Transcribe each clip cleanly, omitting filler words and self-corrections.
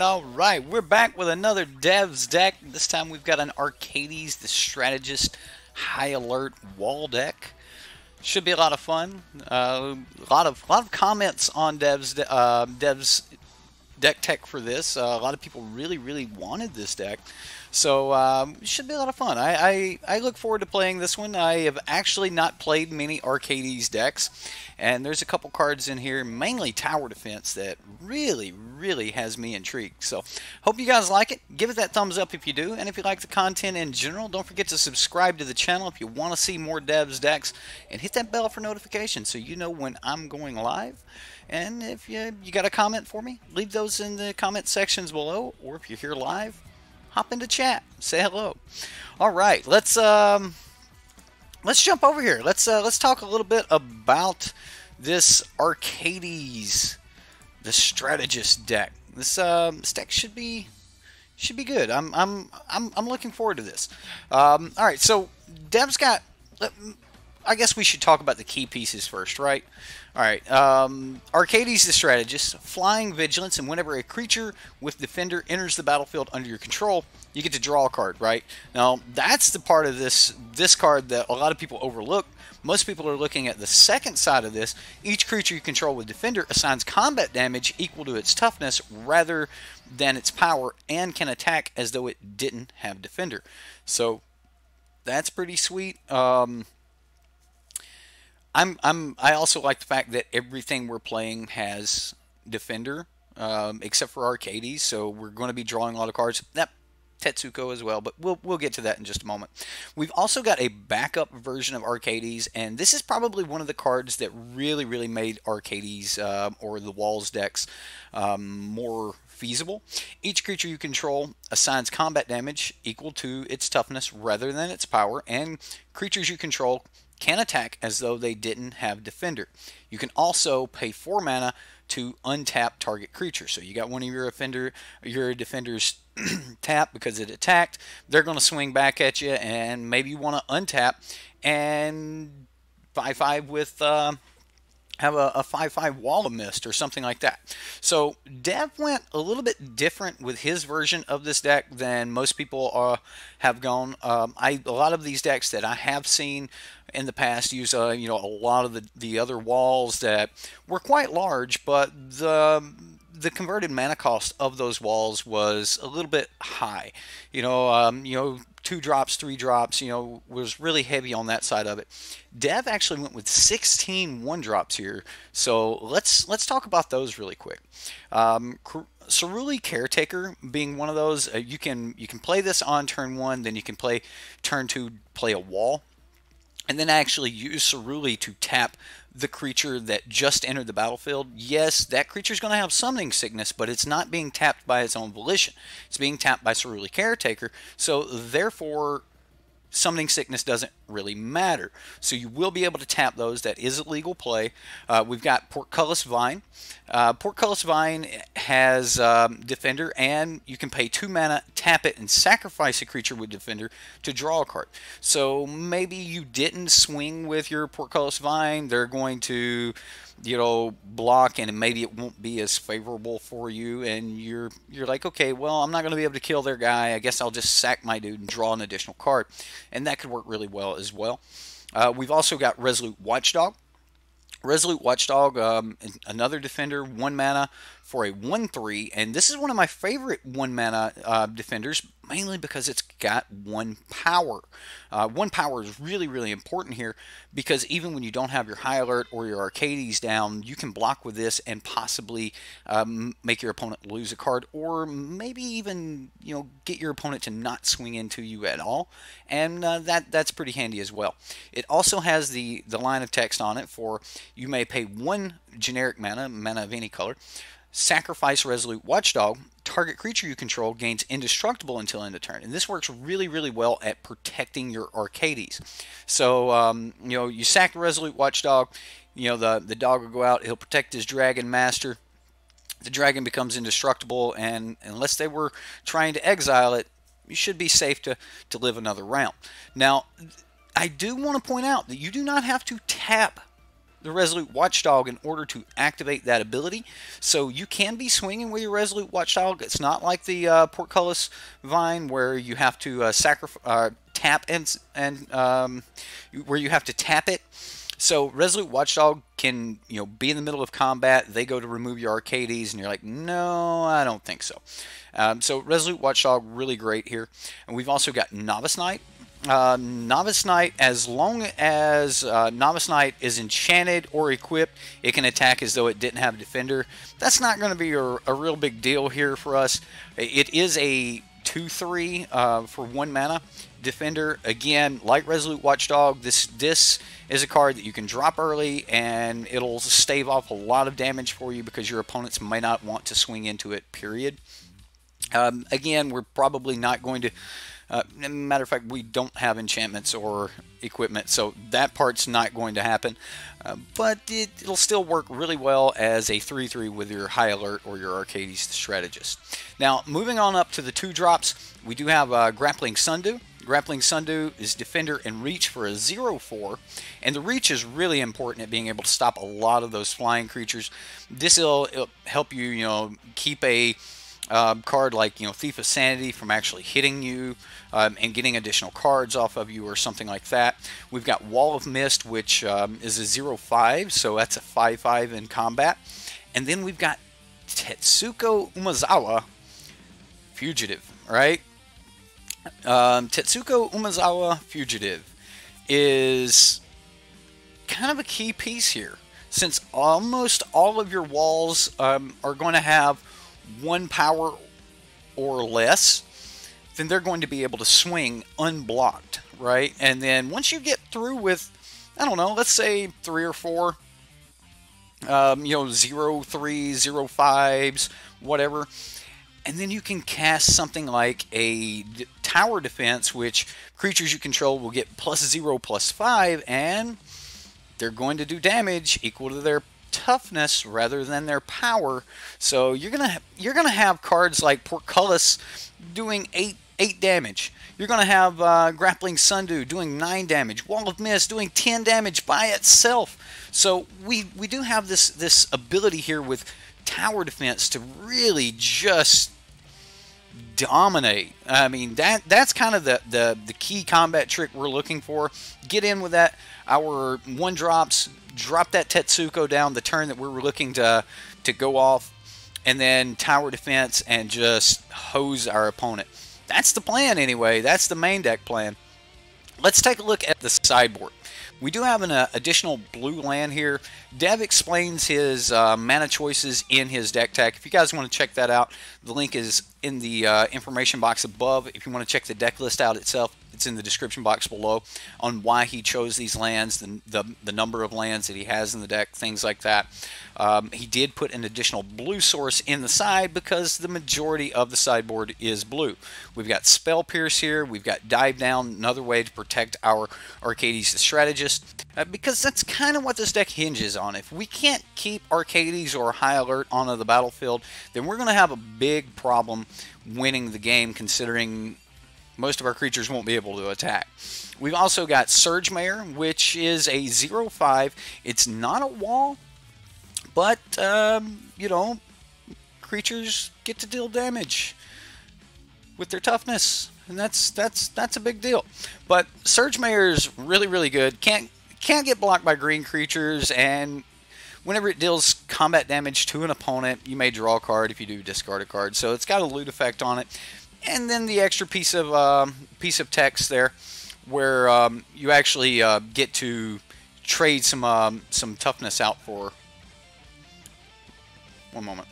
Alright. We're back with another Devs deck. This time we've got an Arcades, the Strategist High Alert Wall deck. Should be a lot of fun. A lot of comments on Devs deck tech for this. A lot of people really wanted this deck. So it should be a lot of fun. I look forward to playing this one. I have actually not played many Arcades decks, and there's a couple cards in here, mainly Tower Defense, that really has me intrigued. So hope you guys like it. Give it that thumbs up if you do, and if you like the content in general, don't forget to subscribe to the channel if you want to see more Devs decks, and hit that bell for notifications so you know when I'm going live. And if you got a comment for me, leave those in the comment sections below, or if you're here live, hop into chat, say hello. All right, let's jump over here. Let's talk a little bit about this Arcades, the Strategist deck. This deck should be good. I'm looking forward to this. All right, so Dev's got. I guess we should talk about the key pieces first, right? Alright, Arcades the Strategist, Flying Vigilance, and whenever a creature with Defender enters the battlefield under your control, you get to draw a card, right? Now, that's the part of this card that a lot of people overlook. Most people are looking at the second side of this. Each creature you control with Defender assigns combat damage equal to its toughness rather than its power, and can attack as though it didn't have Defender. So, that's pretty sweet. I also like the fact that everything we're playing has Defender, except for Arcades, so we're going to be drawing a lot of cards. Tetsuko as well, but we'll get to that in just a moment. We've also got a backup version of Arcades, and this is probably one of the cards that really made Arcades or the Walls decks more feasible. Each creature you control assigns combat damage equal to its toughness rather than its power, and creatures you control can attack as though they didn't have Defender. You can also pay 4 mana to untap target creature. So you got one of your defenders tap because it attacked. They're going to swing back at you, and maybe you want to untap and 5/5 with have a 5/5 Wall of Mist or something like that. So Dev went a little bit different with his version of this deck than most people have gone. A lot of these decks that I have seen in the past use a lot of the other walls that were quite large, but the converted mana cost of those walls was a little bit high. 2 drops, 3 drops, was really heavy on that side of it. Dev actually went with 16 1-drops here, so let's talk about those really quick. Cerulli Caretaker being one of those. You can play this on turn 1, then you can play turn 2, play a wall, and then actually use Cerulli to tap the creature that just entered the battlefield. Yes, that creature is going to have Summoning Sickness, but it's not being tapped by its own volition. It's being tapped by Cerulli Caretaker, so therefore Summoning Sickness doesn't really matter. So you will be able to tap those. That is a legal play. We've got Portcullis Vine. Portcullis Vine has Defender, and you can pay 2 mana, tap it, and sacrifice a creature with Defender to draw a card. So maybe you didn't swing with your Portcullis Vine. They're going to block, and maybe it won't be as favorable for you, and you're like, okay, well, I'm not going to be able to kill their guy. I guess I'll just sack my dude and draw an additional card, and that could work really well as well. We've also got Resolute Watchdog. Resolute Watchdog, another Defender, 1 mana for a 1/3, and this is one of my favorite 1 mana defenders, mainly because it's got 1 power. 1 power is really, really important here, because even when you don't have your High Alert or your Arcades down, you can block with this and possibly make your opponent lose a card, or maybe even, you know, get your opponent to not swing into you at all, and that's pretty handy as well. It also has the line of text on it for, you may pay 1 generic mana of any color, sacrifice Resolute Watchdog, target creature you control gains indestructible until end of turn. And this works really, really well at protecting your Arcades. So, you know, you sack Resolute Watchdog, you know, the dog will go out, he'll protect his Dragon Master. The dragon becomes indestructible, and unless they were trying to exile it, you should be safe to live another round. Now, I do want to point out that you do not have to tap the Resolute Watchdog in order to activate that ability. So you can be swinging with your Resolute Watchdog. It's not like the Portcullis Vine where you have to tap where you have to tap it. So Resolute Watchdog can, you know, be in the middle of combat. They go to remove your Arcades, and you're like, no, I don't think so. So Resolute Watchdog, really great here. And we've also got Novice Knight. Novice Knight, as long as Novice Knight is enchanted or equipped, it can attack as though it didn't have a defender. That's not going to be a real big deal here for us. It is a 2/3 for 1 mana defender. Again, like Resolute Watchdog, this is a card that you can drop early, and it'll stave off a lot of damage for you because your opponents may not want to swing into it, period. Again, we're probably not going to... matter of fact, we don't have enchantments or equipment, so that part's not going to happen. But it'll still work really well as a 3/3 with your High Alert or your Arcades Strategist. Now, moving on up to the 2-drops, we do have Grappling Sundew. Grappling Sundew is Defender and Reach for a 0/4, and the Reach is really important at being able to stop a lot of those flying creatures. This will help you, you know, keep a card like, you know, Thief of Sanity from actually hitting you and getting additional cards off of you or something like that. We've got Wall of Mist, which is a 0/5, so that's a 5/5 in combat. And then we've got Tetsuko Umezawa Fugitive, right? Tetsuko Umezawa Fugitive is kind of a key piece here, since almost all of your walls are going to have 1 power or less, then they're going to be able to swing unblocked, right? And then once you get through with, I don't know, let's say 3 or 4, you know, 0/3, 0/5s, whatever, and then you can cast something like a Tower Defense, which creatures you control will get +0/+5, and they're going to do damage equal to their toughness rather than their power. So you're gonna have cards like Portcullis doing 8 damage. You're gonna have Grappling Sundew doing 9 damage. Wall of Mist doing 10 damage by itself. So we do have this ability here with Tower Defense to really just dominate. I mean, that's kind of the key combat trick we're looking for. Get in with that. Our 1-drops. Drop that Tetsuko down the turn that we were looking to go off, and then Tower Defense and just hose our opponent. That's the plan anyway. That's the main deck plan. Let's take a look at the sideboard. We do have an additional blue land here. Dev explains his mana choices in his deck tag. If you guys want to check that out, the link is in the information box above. If you want to check the deck list out itself, it's in the description box below on why he chose these lands, the number of lands that he has in the deck, things like that. He did put an additional blue source in the side because the majority of the sideboard is blue. We've got Spell Pierce here. We've got Dive Down, another way to protect our Arcades the Strategist, because that's kind of what this deck hinges on. If we can't keep Arcades or High Alert onto the battlefield, then we're going to have a big problem winning the game, considering most of our creatures won't be able to attack. We've also got Surge Mare, which is a 0/5. It's not a wall, but, you know, creatures get to deal damage with their toughness, and that's a big deal. But Surge Mare is really, really good. Can't get blocked by green creatures, and Whenever it deals combat damage to an opponent, you may draw a card. If you do, discard a card. So it's got a loot effect on it. And then the extra piece of text there, where you actually get to trade some toughness out for. One moment.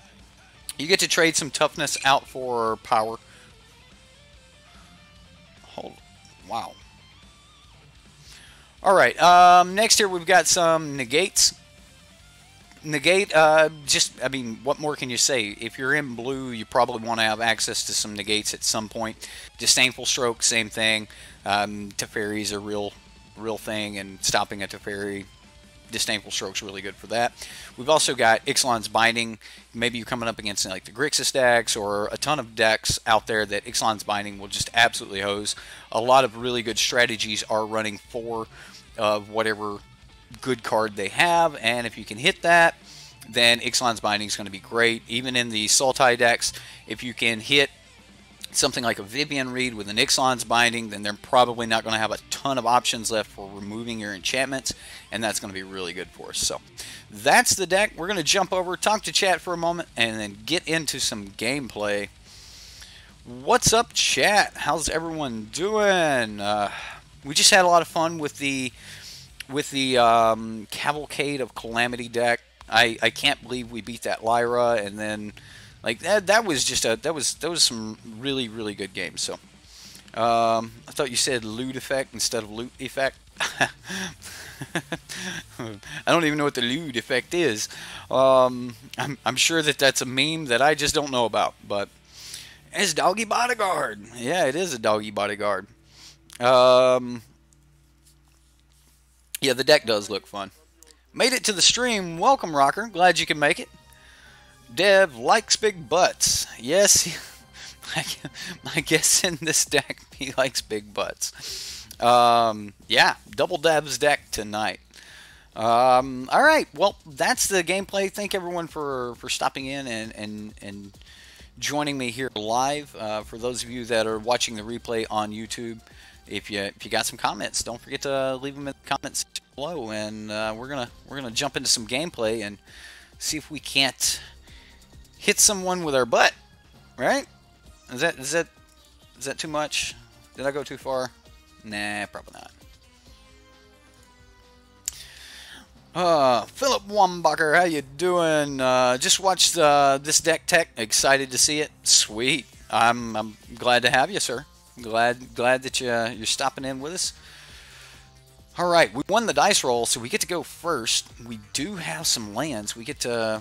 You get to trade some toughness out for power. Hold. Wow. All right. Next here we've got some negates. Negate, I mean, what more can you say? If you're in blue, you probably want to have access to some negates at some point. Disdainful Stroke, same thing. Teferi's a real thing, and stopping a Teferi, Disdainful Stroke's really good for that. We've also got Ixalan's Binding. Maybe you're coming up against like the Grixis decks or a ton of decks out there that Ixalan's Binding will just absolutely hose. A lot of really good strategies are running for whatever good card they have, and if you can hit that, then Ixalan's Binding is going to be great. Even in the Sultai decks, if you can hit something like a Vivian Reed with an Ixalan's Binding, then they're probably not going to have a ton of options left for removing your enchantments, and that's going to be really good for us. So that's the deck. We're going to jump over, talk to chat for a moment, and then get into some gameplay. What's up, chat? How's everyone doing? We just had a lot of fun with the Cavalcade of Calamity deck. I can't believe we beat that Lyra, and then like that was just that was some really good games. So I thought you said loot effect instead of loot effect. I don't even know what the loot effect is. I'm sure that's a meme that I just don't know about, but it's Doggy Bodyguard. Yeah, it is a Doggy Bodyguard. Yeah, the deck does look fun. Made it to the stream. Welcome, Rocker. Glad you can make it. Dev likes big butts. Yes, I guess in this deck he likes big butts. Yeah, double Dev's deck tonight. All right, well, that's the gameplay. Thank everyone for stopping in and joining me here live. For those of you that are watching the replay on YouTube, if you got some comments, don't forget to leave them in the comments below, and we're gonna jump into some gameplay and see if we can't hit someone with our butt. Right? Is that too much? Did I go too far? Nah, probably not. Philip Wambacher, how you doing? Just watched this deck tech. Excited to see it. Sweet. I'm glad to have you, sir. Glad that you're stopping in with us. All right, we won the dice roll, so we get to go first. We do have some lands. We get to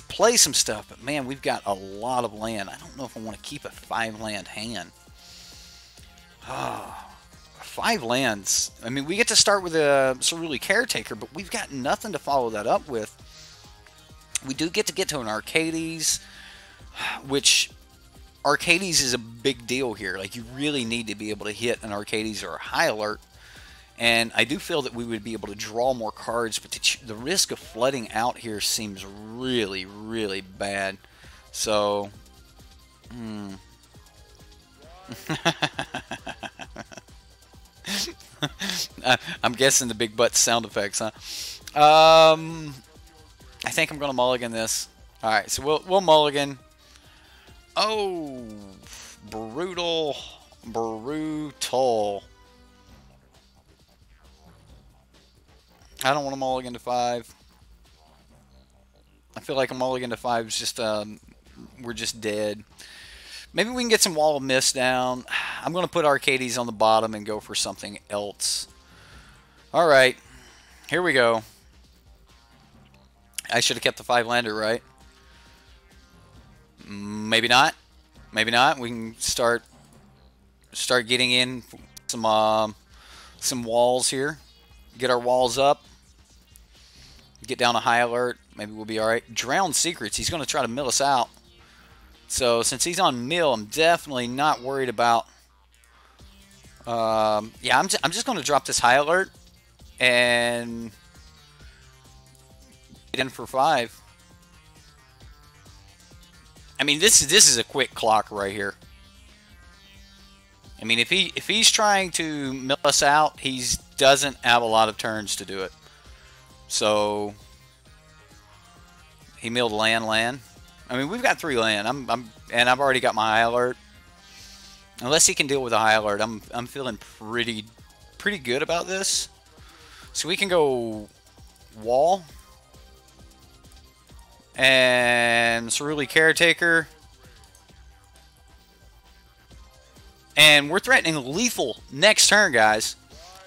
play some stuff, but man, we've got a lot of land. I don't know if I want to keep a 5-land hand. 5 lands. I mean, we get to start with a Cerulean Caretaker, but we've got nothing to follow that up with. We do get to an Arcades, which Arcades is a big deal here. Like, you really need to be able to hit an Arcades or a High Alert. And I do feel that we would be able to draw more cards, but the risk of flooding out here seems really bad. So, I'm guessing the big butt sound effects, huh? I think I'm going to mulligan this. All right, so we'll mulligan. Oh, brutal. I don't want to mulligan to 5. I feel like a mulligan to 5 is just, we're just dead. Maybe we can get some Wall of Mist down. I'm going to put Arcades on the bottom and go for something else. All right, here we go. I should have kept the 5-lander, right? Maybe not. Maybe not. We can start getting in some walls here. Get our walls up. Get down a High Alert. Maybe we'll be all right. Drowned Secrets. He's going to try to mill us out. So since he's on mill, I'm definitely not worried about. Yeah, I'm just going to drop this High Alert and get in for 5. I mean, this is a quick clock right here. I mean, if he's trying to mill us out, he doesn't have a lot of turns to do it. So He milled land. I mean, we've got 3 land. And I've already got my high alert. Unless he can deal with a high alert, I'm feeling pretty good about this. So we can go wall and Cerulean Caretaker. And we're threatening lethal next turn, guys.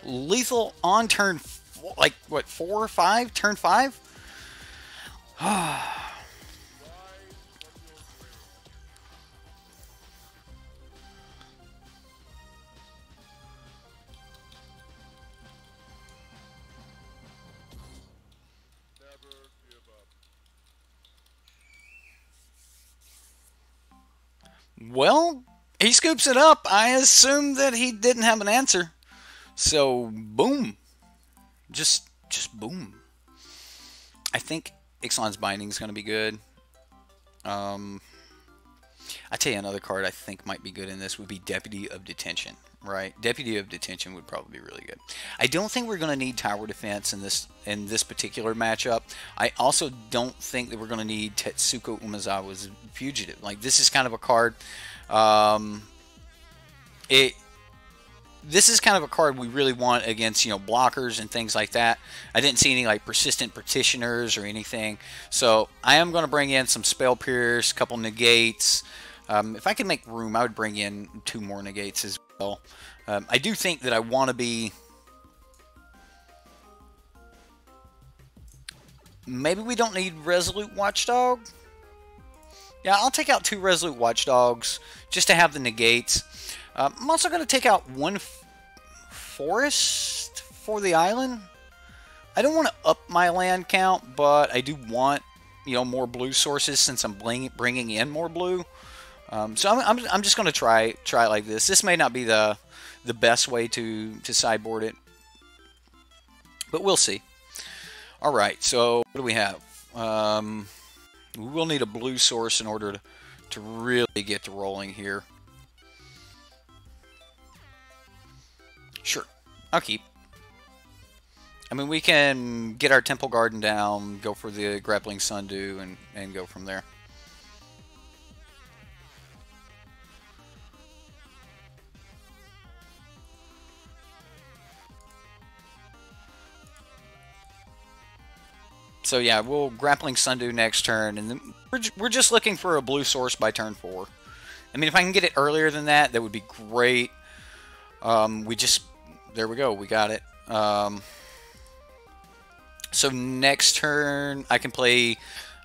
Lethal on turn, like, what, 4 or 5? Turn 5? Well, he scoops it up. I assumed that he didn't have an answer. So, boom. Just boom. I think Ixalan's Binding is going to be good. I tell you another card I think might be good in this would be Deputy of Detention, right? Deputy of Detention would probably be really good. I don't think we're going to need Tower Defense in this particular matchup. I also don't think that we're going to need Tetsuko Umezawa's Fugitive. Like, this is kind of a card. This is kind of a card we really want against, you know, blockers and things like that. I didn't see any like Persistent Petitioners or anything. So I am going to bring in some Spell Pierce, a couple negates. If I could make room, I would bring in 2 more negates as well. I do think that I want to be... Maybe we don't need Resolute Watchdog. Yeah, I'll take out 2 Resolute Watchdogs just to have the negates. I'm also going to take out 1 forest for the island. I don't want to up my land count, but I do want, you know, more blue sources since I'm bringing in more blue. So I'm just going to try it like this. This may not be the best way to sideboard it, but we'll see. All right, so what do we have? We will need a blue source in order to really get to rolling here. Sure, I'll keep. I mean, we can get our Temple Garden down, go for the Grappling Sundew, and go from there. So yeah, we'll Grappling Sundew next turn, and then we're just looking for a blue source by turn 4. I mean, if I can get it earlier than that, that would be great. There we go, we got it. So next turn, I can play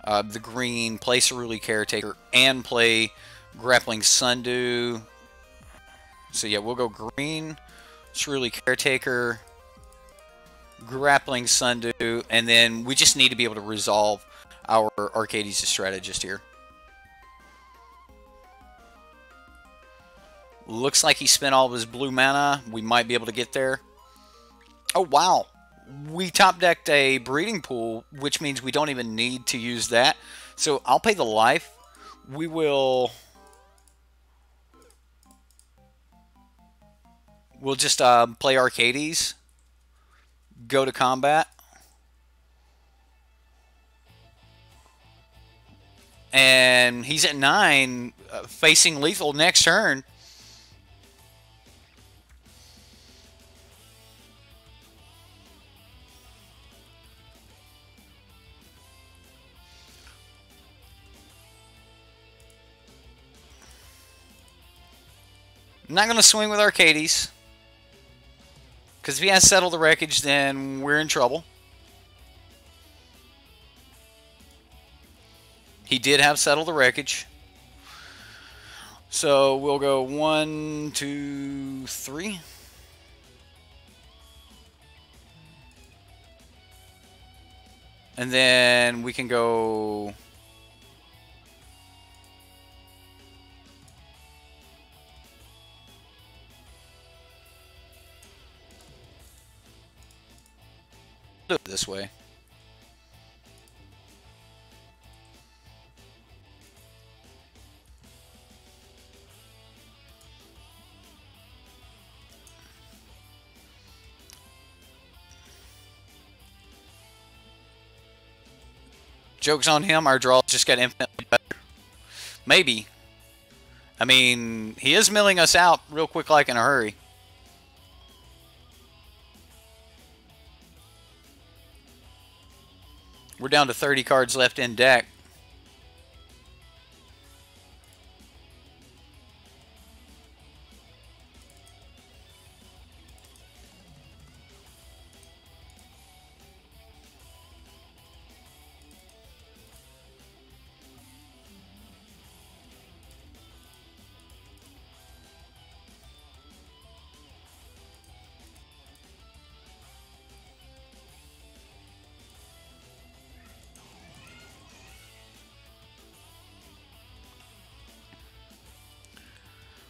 the green, play Cerulean Caretaker, and play Grappling Sundew. So yeah, we'll go green, Cerulean Caretaker, Grappling Sundew, and then we just need to be able to resolve our Arcades the Strategist here. Looks like he spent all of his blue mana. We might be able to get there. Oh, wow. We top decked a Breeding Pool, which means we don't even need to use that. So I'll pay the life. We'll just play Arcades. Go to combat. And he's at 9, facing lethal next turn. I'm not going to swing with Arcades. Because if he has Settle the Wreckage, then we're in trouble. He did have Settle the Wreckage. So we'll go 1, 2, 3. And then we can go... do it this way. Joke's on him. Our draws just got infinitely better. Maybe. I mean, he is milling us out real quick like in a hurry. We're down to 30 cards left in deck.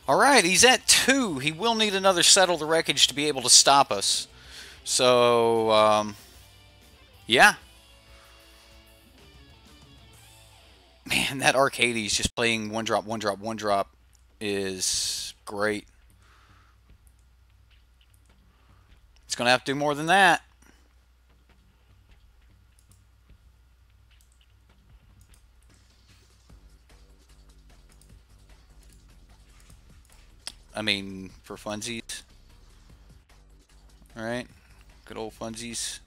All right, he's at 2. He will need another Settle the Wreckage to be able to stop us. So, yeah. Man, that Arcades just playing 1-drop, 1-drop, 1-drop is great. It's going to have to do more than that. I mean, for funsies. Alright. Good old funsies.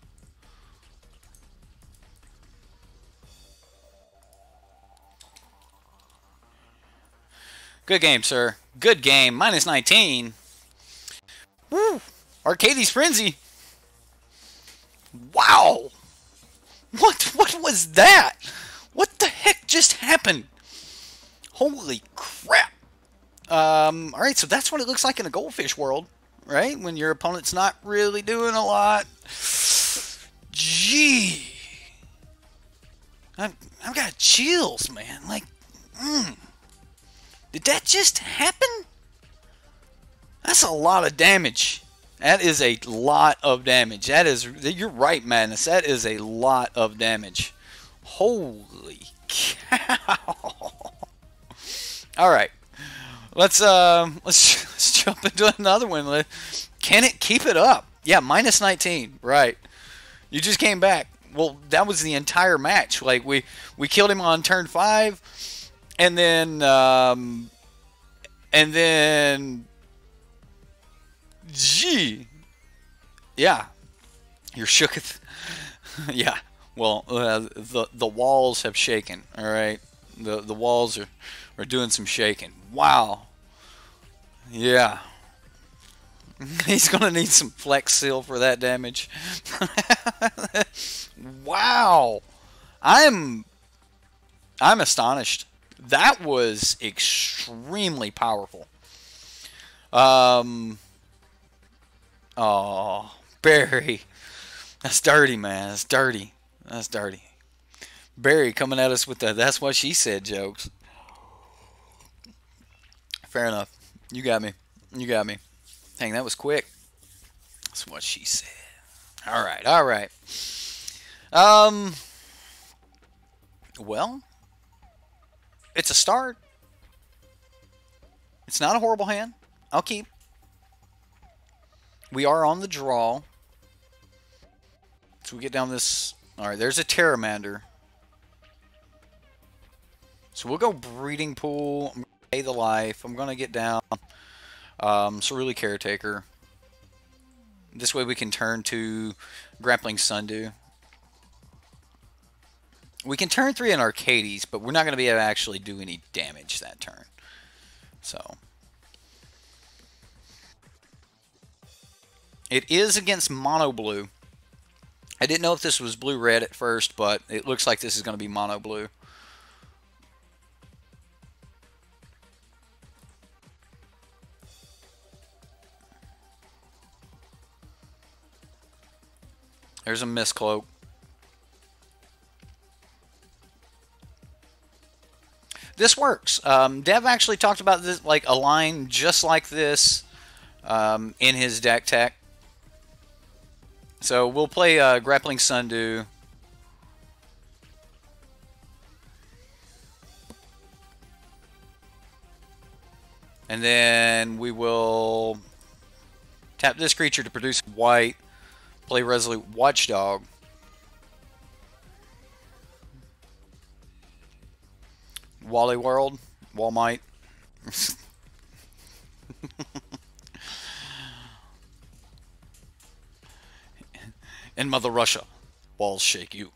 Good game, sir. Good game. Minus 19. Woo! Arcades Frenzy. Wow! What was that? What the heck just happened? Holy crap. Alright, so that's what it looks like in a goldfish world, right? When your opponent's not really doing a lot. Gee. I've got chills, man. Like, did that just happen? That's a lot of damage. That is a lot of damage. That is, you're right, Madness. That is a lot of damage. Holy cow. Alright. Let's jump into another one. Can it keep it up? Yeah, minus 19. Right. You just came back. Well, that was the entire match. Like we killed him on turn 5, and then gee, yeah, you're shooketh. Yeah. Well, the walls have shaken. All right. The walls are doing some shaking. Wow. Yeah. He's going to need some Flex Seal for that damage. Wow. I'm astonished. That was extremely powerful. Oh, Barry. That's dirty, man. That's dirty. That's dirty. Barry coming at us with the "that's what she said" jokes. Fair enough. You got me. You got me. Dang, that was quick. That's what she said. All right. All right. Well, it's a start. It's not a horrible hand. I'll keep. We are on the draw. So we get down this. All right, there's a Terramander. So we'll go Breeding Pool. I'm going to pay the life. I'm going to get down Cerulean Caretaker. This way we can turn to Grappling Sundew. We can turn 3 on Arcades, but we're not going to be able to actually do any damage that turn. So it is against Mono Blue. I didn't know if this was blue-red at first, but it looks like this is going to be Mono Blue. There's a Mist Cloak. This works. Dev actually talked about this, like a line just like this in his deck tech. So we'll play Grappling Sundew. And then we will tap this creature to produce white. Play Resolute Watchdog. Wally World, Walmite. And Mother Russia, walls shake you.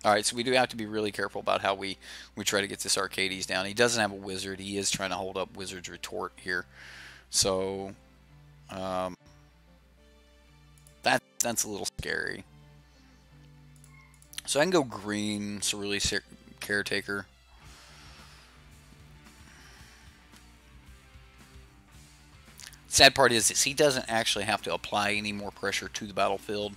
Alright, so we do have to be really careful about how we try to get this Arcades down. He doesn't have a wizard. He is trying to hold up Wizard's Retort here. So, that's a little scary. So I can go green, Cerulean Caretaker. Sad part is he doesn't actually have to apply any more pressure to the battlefield.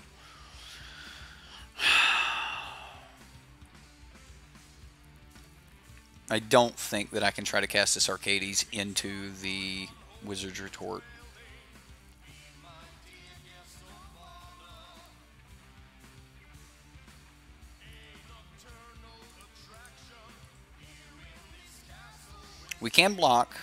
I don't think that I can try to cast this Arcades into the Wizard's Retort. We can block.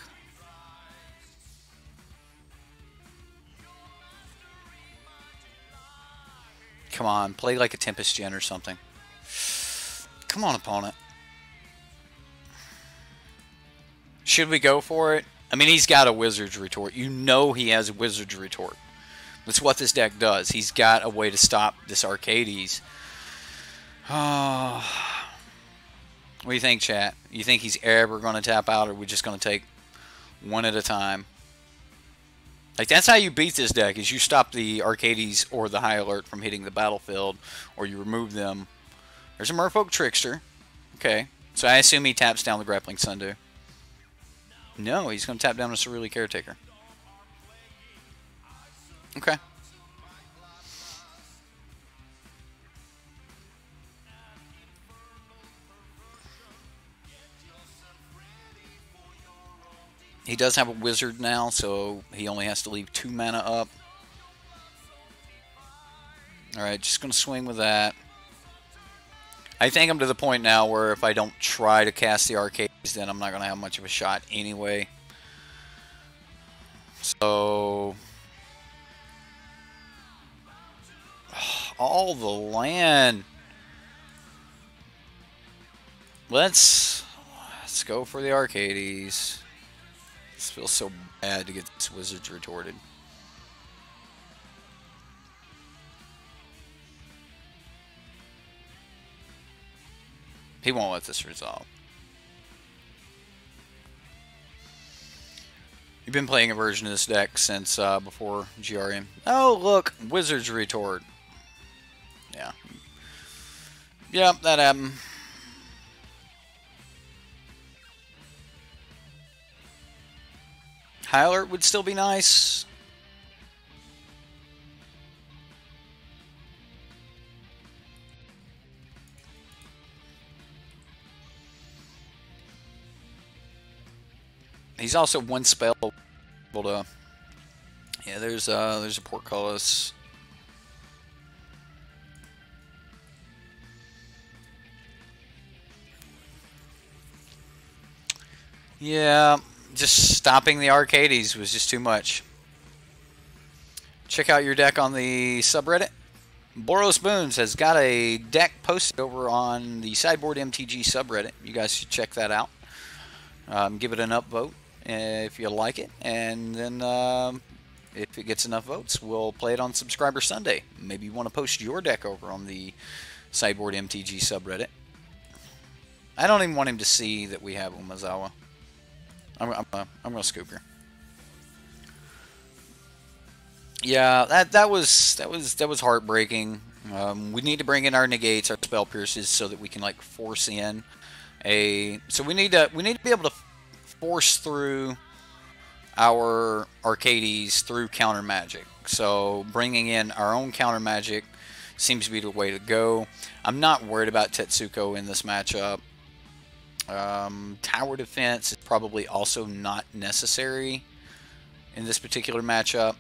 Come on, play like a Tempest Gen or something. Come on, opponent. Should we go for it? I mean, he's got a Wizard's Retort. You know he has a Wizard's Retort. That's what this deck does. He's got a way to stop this Arcades. Oh. What do you think, chat? You think he's ever going to tap out, or are we just going to take one at a time? Like, that's how you beat this deck, is you stop the Arcades or the High Alert from hitting the battlefield, or you remove them. There's a Merfolk Trickster. Okay. So I assume he taps down the Grappling Sundew. No, he's going to tap down a Cerulean Caretaker. Okay. He does have a wizard now, so he only has to leave 2 mana up. Alright, just going to swing with that. I think I'm to the point now where if I don't try to cast the Arcades, then I'm not going to have much of a shot anyway. So, all the land. Let's go for the Arcades. This feels so bad to get this Wizards retorted. He won't let this resolve. You've been playing a version of this deck since before GRM. Oh, look, Wizards retort. Yeah. Yep, that happened. High Alert would still be nice. He's also one spell able to. Yeah, there's a Portcullis. Yeah, just stopping the Arcades was just too much. Check out your deck on the subreddit. Boros Boons has got a deck posted over on the Sideboard MTG subreddit. You guys should check that out. Give it an upvote if you like it, and then if it gets enough votes, we'll play it on Subscriber Sunday. Maybe you want to post your deck over on the Sideboard MTG subreddit. I don't even want him to see that we have Umazawa. I'm gonna scoop her. Yeah, that was heartbreaking. We need to bring in our negates, our spell pierces, so that we can like force in a. So we need to be able to force through our Arcades through counter magic. So bringing in our own counter magic seems to be the way to go. I'm not worried about Tetsuko in this matchup. Tower defense is probably also not necessary in this particular matchup.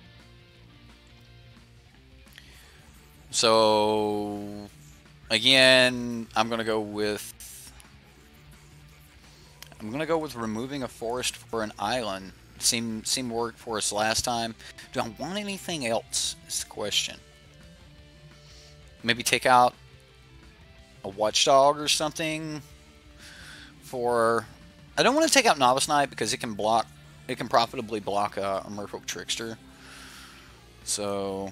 So again, I'm gonna go with removing a forest for an island. Seemed to work for us last time. Do I want anything else? Is the question. Maybe take out a Watchdog or something for... I don't want to take out Novice Knight because it can block. It can profitably block a Merfolk Trickster. So,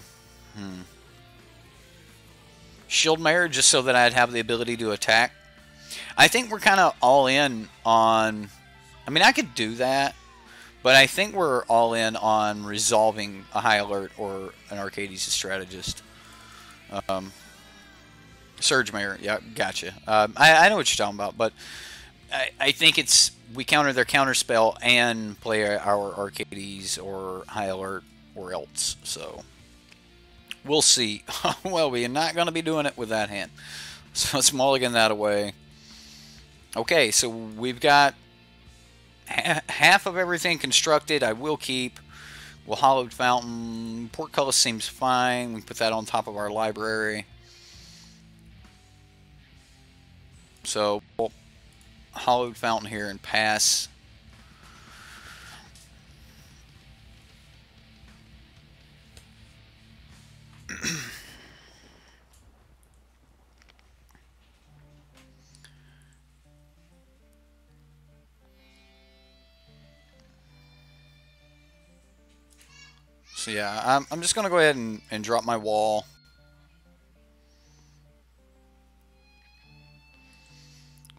Shield Mare just so that I'd have the ability to attack. I think we're kind of all in on... I mean, I could do that, but I think we're all in on resolving a High Alert or an Arcades Strategist. Surge Mare, yeah, gotcha. I know what you're talking about, but I think it's... We counter their counter spell and play our Arcades or High Alert or else. So, we'll see. Well, we're not going to be doing it with that hand. So, let's mulligan that away. Okay, so we've got half of everything constructed. I will keep. We'll Hollowed Fountain. Portcullis seems fine. We put that on top of our library. So, we'll Hollowed Fountain here and pass. So yeah, I'm just going to go ahead and drop my wall.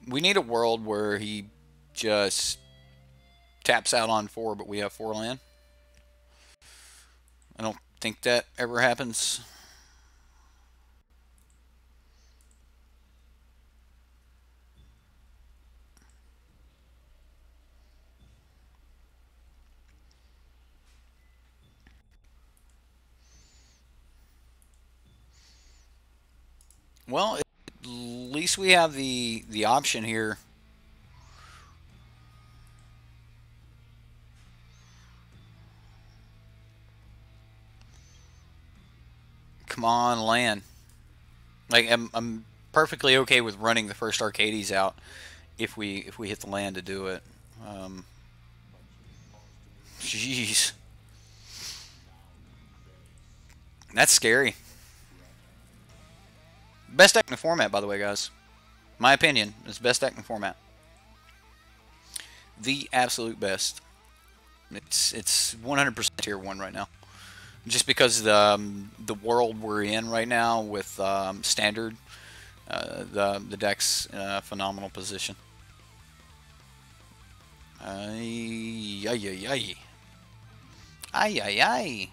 We need a world where he just taps out on 4, but we have 4 land. I don't think that ever happens. Well, at least we have the option here. Come on, land. Like I'm perfectly okay with running the first Arcades out if we hit the land to do it. Jeez, that's scary. Best deck in the format, by the way, guys. My opinion is best deck in the format. The absolute best. It's 100% tier 1 right now. Just because the world we're in right now with standard, the deck's in a phenomenal position. Ay, ay, ay, ay. Ay, ay, ay.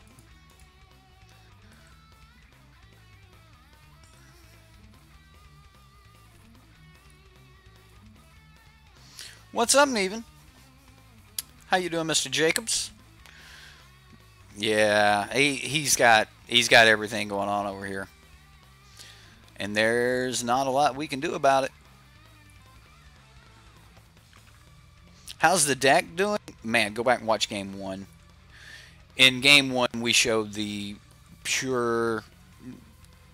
What's up, Neven? How you doing, Mr. Jacobs? Yeah, he's got everything going on over here, and there's not a lot we can do about it. How's the deck doing? Man, go back and watch game 1. In game 1, we showed the pure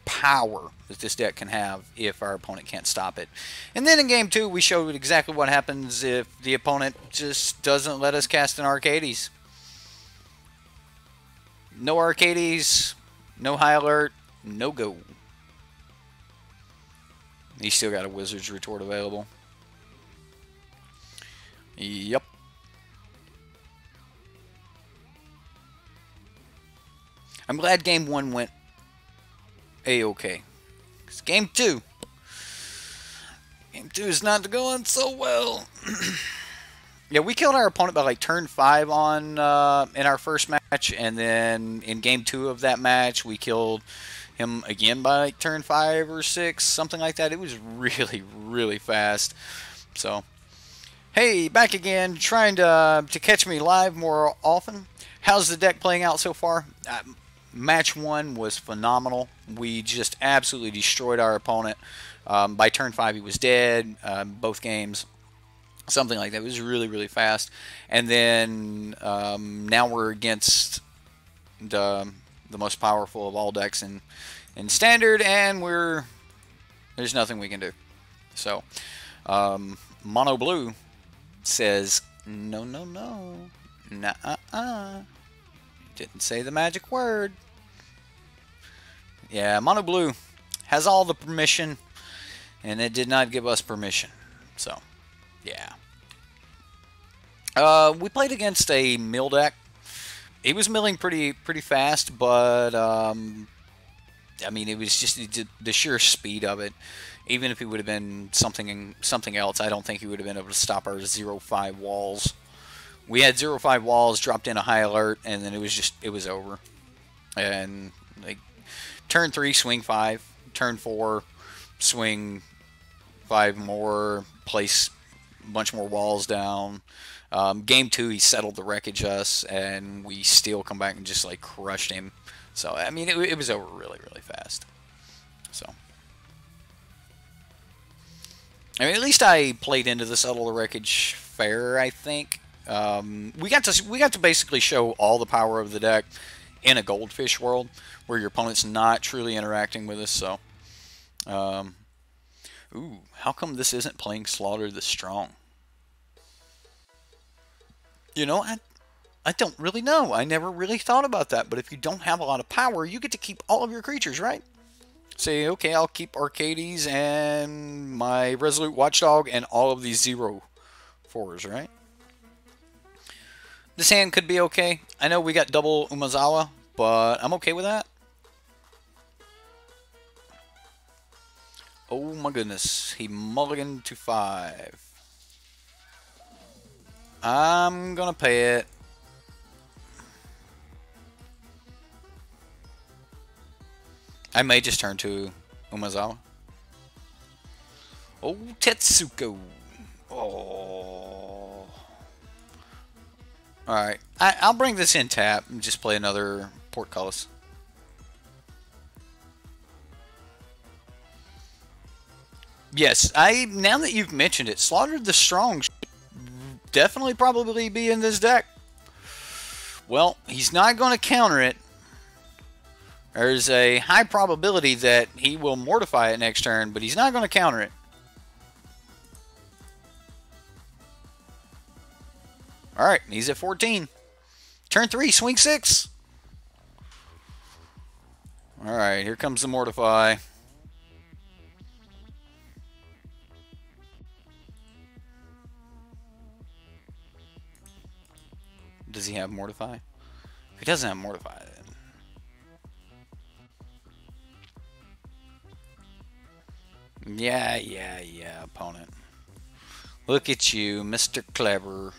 power that this deck can have if our opponent can't stop it. And then in game 2, we showed exactly what happens if the opponent just doesn't let us cast an Arcades. No Arcades, no High Alert, no go. He's still got a Wizard's Retort available. Yep. I'm glad game 1 went A-okay. Because game 2 is not going so well. Yeah, we killed our opponent by like turn 5 on in our first match, and then in game 2 of that match, we killed him again by like turn 5 or 6, something like that. It was really, really fast. So, hey, back again, trying to catch me live more often. How's the deck playing out so far? Match 1 was phenomenal. We just absolutely destroyed our opponent. By turn 5, he was dead. Both games, something like that. It was really, really fast. And then now we're against the most powerful of all decks in standard, and there's nothing we can do. So, Mono Blue says no, no, no, nah, didn't say the magic word. Yeah, Mono Blue has all the permission And it did not give us permission. So, yeah. We played against a mill deck. He was milling pretty fast, but I mean, it was just the sheer speed of it. Even if he would have been something else, I don't think he would have been able to stop our 0-5 walls. We had 0-5 walls, dropped in a high alert, and then it was over. And like turn 3, swing 5. Turn 4, swing 5 more, place a bunch more walls down. Game 2, he settled the wreckage us, and we still come back and just like crushed him. So I mean, it was over really fast. So I mean, at least I played into the settle the wreckage fair, I think. We got to basically show all the power of the deck in a goldfish world where your opponent's not truly interacting with us. So, ooh, how come this isn't playing Slaughter the Strong? You know, I don't really know. I never really thought about that. But if you don't have a lot of power, you get to keep all of your creatures, right? Say, okay, I'll keep Arcades and my Resolute Watchdog and all of these 0-4s, right? This hand could be okay. I know we got double Umezawa, but I'm okay with that. Oh my goodness. He mulliganed to 5. I'm gonna pay it. I may just turn to Umezawa. Oh, Tetsuko. Oh. Alright. I'll bring this in tap and just play another Portcullis. Yes, now that you've mentioned it, Slaughter the Strong should definitely probably be in this deck. Well, he's not going to counter it. There's a high probability that he will mortify it next turn, but he's not going to counter it. Alright, he's at 14. Turn 3, swing 6. Alright, here comes the mortify. Does he have mortify? If he doesn't have mortify, then... Yeah, opponent. Look at you, Mr. Clever.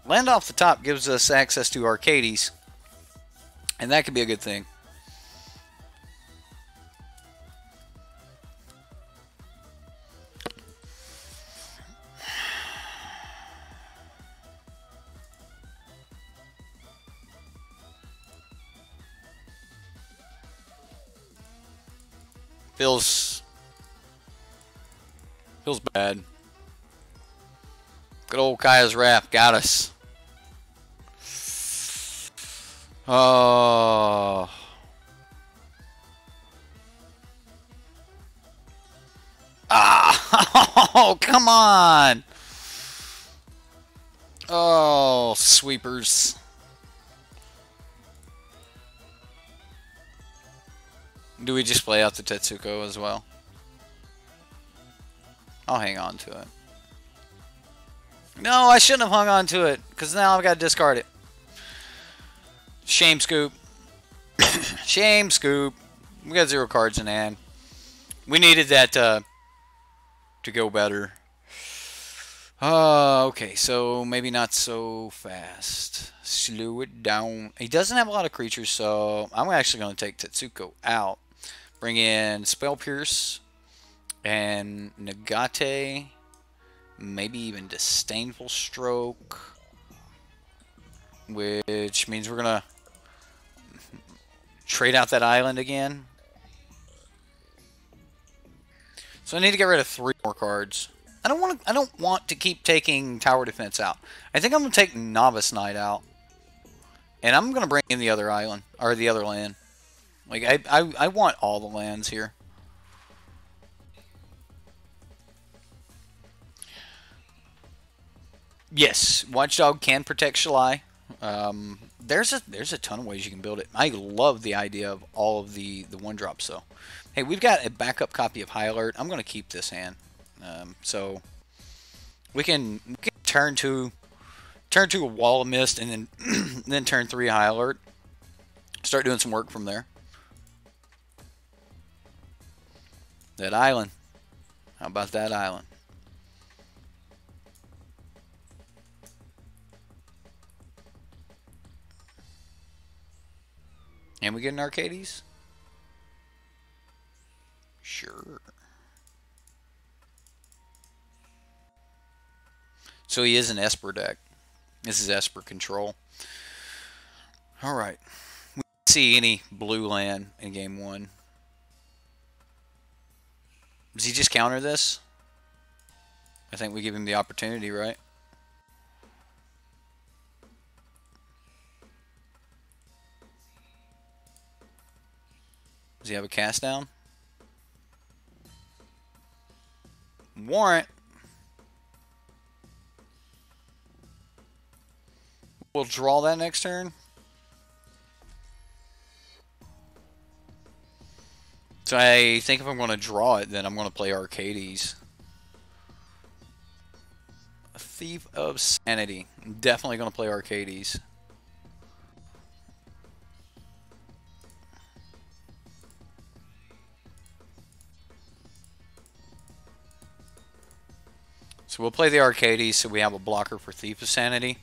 Land off the top gives us access to Arcades, and that could be a good thing. Feels bad. Good old Kaya's Wrath got us. Oh. Ah! Oh, come on! Oh, sweepers. Do we just play out the Tetsuko as well? I'll hang on to it. No, I shouldn't have hung on to it, because now I've got to discard it. Shame scoop. Shame scoop. We got 0 cards in hand. We needed that to go better. Okay, so maybe not so fast. Slow it down. He doesn't have a lot of creatures, so I'm actually going to take Tetsuko out. Bring in Spell Pierce and Nagate. Maybe even Disdainful Stroke. Which means we're going to trade out that island again. So I need to get rid of 3 more cards. I don't want to keep taking Tower Defense out. I think I'm going to take Novice Knight out. And I'm going to bring in the other island, or the other land. Like, I want all the lands here. Yes, Watchdog can protect Shalai. There's a ton of ways you can build it. I love the idea of all of the one drops though. Hey, we've got a backup copy of High Alert. I'm going to keep this hand, so we can turn to a Wall of Mist and then then turn 3 High Alert. Start doing some work from there. That island. How about that island? And we get an Arcades? Sure. So he is an Esper deck. This is Esper control. Alright. We didn't see any blue land in game 1. Does he just counter this? I think we give him the opportunity, right? Does he have a cast down? Warrant. We'll draw that next turn. So I think if I'm going to draw it, then I'm going to play Arcades. A Thief of Sanity. I'm definitely going to play Arcades. So we'll play the Arcades so we have a blocker for Thief of Sanity.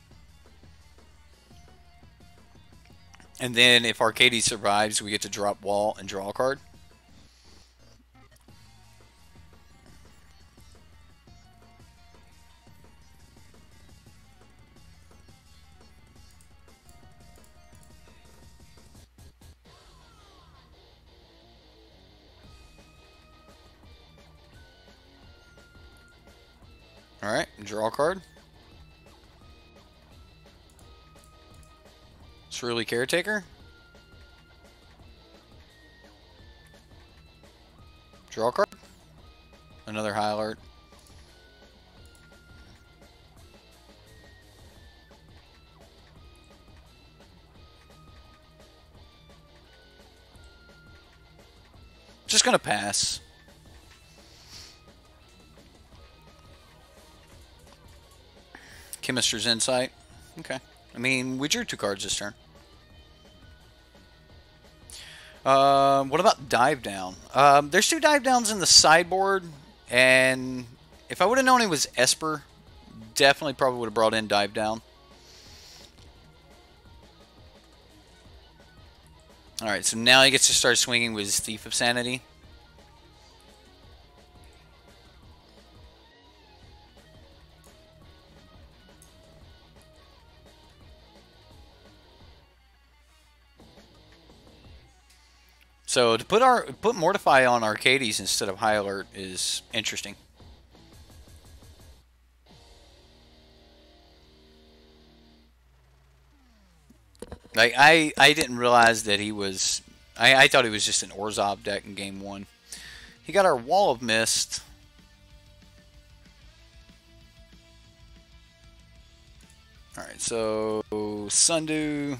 And then if Arcades survives, we get to drop Wall and draw a card. Alright, draw a card. Surly Caretaker. Draw a card. Another High Alert. Just gonna pass. Chemister's Insight. Okay. I mean, we drew 2 cards this turn. What about Dive Down? There's 2 Dive Downs in the sideboard, and if I would have known he was Esper, definitely probably would have brought in Dive Down. Alright, so now he gets to start swinging with his Thief of Sanity. So to put Mortify on Arcades instead of High Alert is interesting. Like I didn't realize that he was. I thought he was just an Orzhov deck in game 1. He got our Wall of Mist. All right, so Sundew.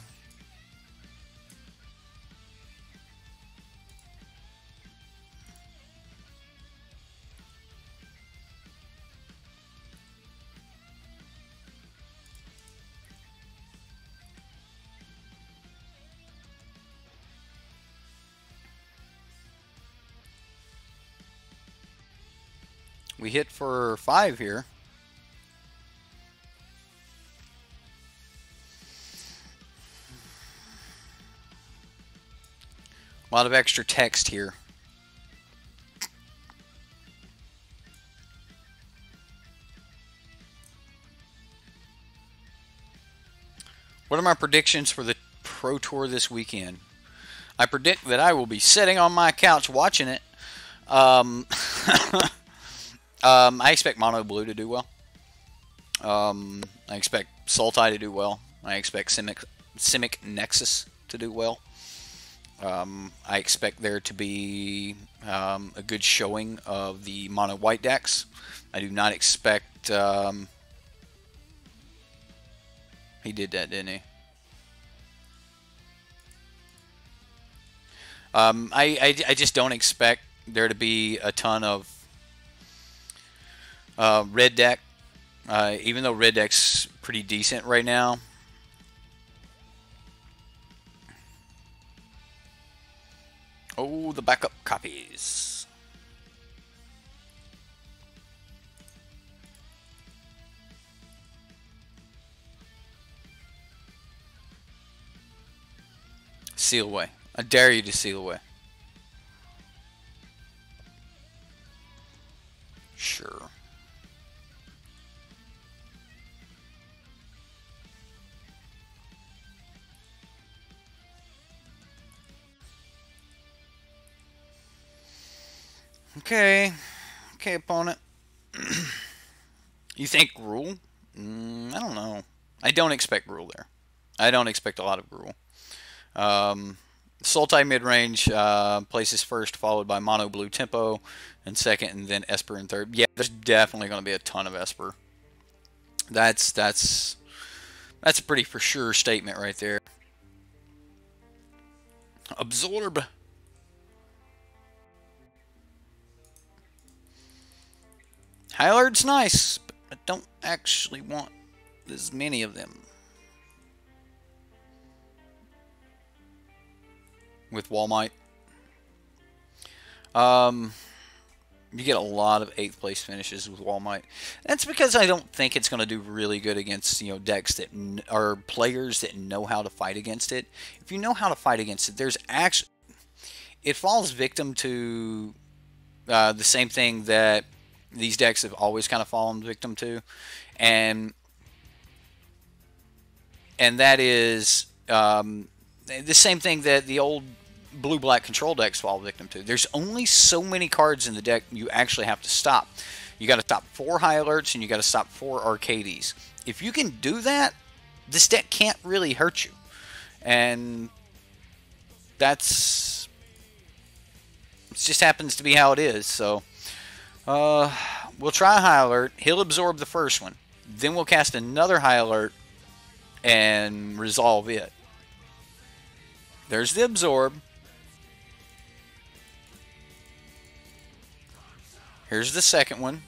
We hit for 5 here. A lot of extra text here. What are my predictions for the Pro Tour this weekend? I predict that I will be sitting on my couch watching it. I expect Mono Blue to do well. I expect Sultai to do well. I expect Simic Nexus to do well. I expect there to be a good showing of the Mono White decks. I do not expect He did that, didn't he? I just don't expect there to be a ton of red deck, even though red deck's pretty decent right now. Oh, the backup copies. Seal away. I dare you to seal away. Sure. Okay. Okay, opponent. You think Gruul? I don't know. I don't expect Gruul there. I don't expect a lot of Gruul. Sultai mid-range places first, followed by Mono Blue Tempo in second, and then Esper in third. Yeah, there's definitely going to be a ton of Esper. That's a pretty for sure statement right there. Absorb. Hylard's nice, but I don't actually want as many of them. With Wallmite. You get a lot of 8th place finishes with Wallmite. That's because I don't think it's going to do really good against, you know, decks that are players that know how to fight against it. If you know how to fight against it, there's actually, it falls victim to the same thing that these decks have always kind of fallen victim to, and that is the same thing that the old blue-black control decks fall victim to. There's only so many cards in the deck you actually have to stop. You got to stop 4 High Alerts and you got to stop 4 Arcades. If you can do that, this deck can't really hurt you, and it just happens to be how it is. So we'll try a High Alert. He'll absorb the first one. Then we'll cast another High Alert and resolve it. There's the absorb. Here's the second one.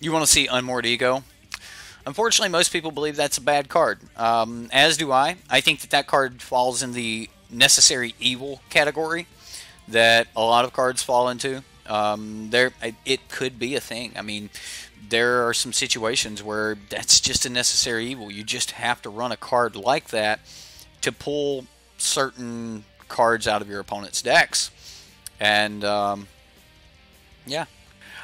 You want to see Unmoored Ego? Unfortunately, most people believe that's a bad card. As do I. I think that card falls in the necessary evil category that a lot of cards fall into. It could be a thing. I mean, there are some situations where that's just a necessary evil. You just have to run a card like that to pull certain cards out of your opponent's decks. And yeah,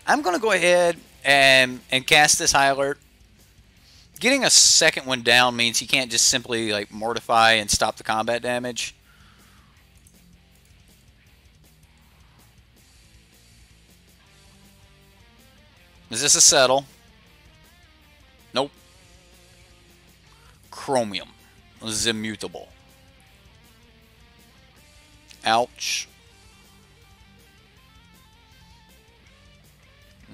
I'm going to go ahead and cast this High Alert. Getting a second one down means he can't just simply like mortify and stop the combat damage. Is this a settle? Nope. Chromium. This is immutable. Ouch.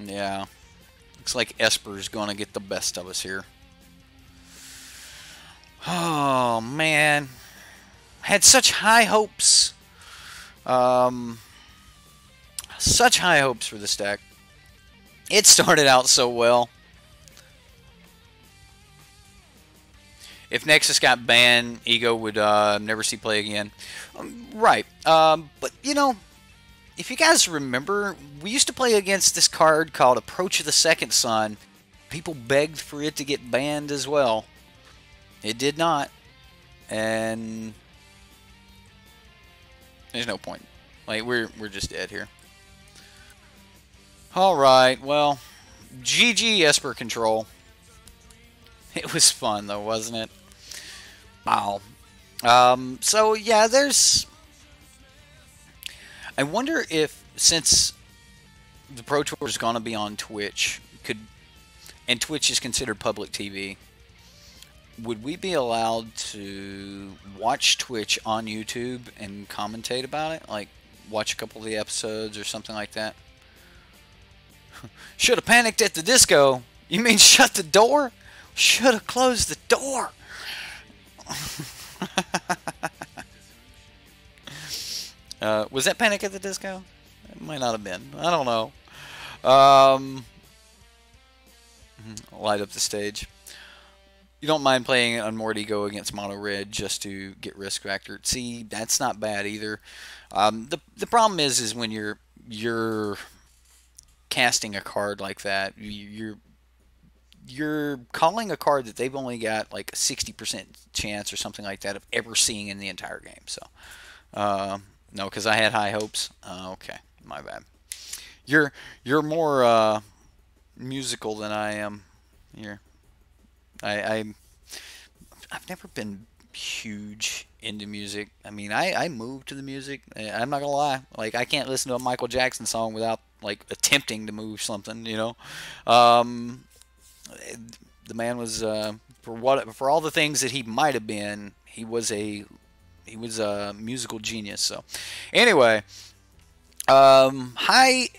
Yeah. Looks like Esper's going to get the best of us here. Oh, man. Had such high hopes. Such high hopes for this deck. It started out so well. If Nexus got banned, Ego would never see play again. Right. But, you know, if you guys remember, we used to play against this card called Approach of the Second Sun. People begged for it to get banned as well. It did not. And there's no point. Like, we're just dead here. Alright, well, GG Esper Control. It was fun, though, wasn't it? Wow. So, yeah, there's... I wonder if, since the Pro Tour is going to be on Twitch, and Twitch is considered public TV, would we be allowed to watch Twitch on YouTube and commentate about it? Like, watch a couple of the episodes or something like that? Should have panicked at the disco. You mean shut the door? Should have closed the door. Was that Panic at the Disco? It might not have been. I don't know. Light up the stage. You don't mind playing Unmoored Ego against Mono Red just to get risk factor. See, that's not bad either. The problem is when you're casting a card like that, you're calling a card that they've only got like a 60% chance or something like that of ever seeing in the entire game. So, no, because I had high hopes. Okay, my bad. You're more musical than I am. Here, I've never been huge into music. I mean, I move to the music. I'm not gonna lie. Like, I can't listen to a Michael Jackson song without like attempting to move something. You know, the man was for all the things that he might have been, he was a musical genius. So, anyway, hi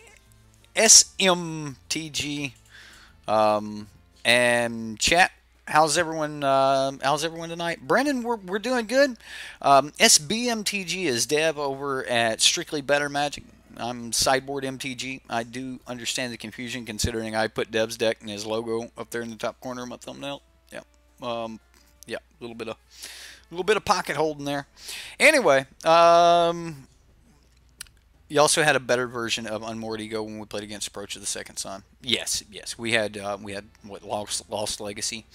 SMTG, and chat. How's everyone? How's everyone tonight? Brendan, we're doing good. SBMTG is dev over at Strictly Better Magic. I'm Sideboard MTG. I do understand the confusion considering I put Dev's deck and his logo up there in the top corner of my thumbnail. Yeah, yeah, a little bit of pocket holding there. Anyway, you also had a better version of Unmoored Ego when we played against Approach of the Second Sun. Yes, we had what, Lost Legacy.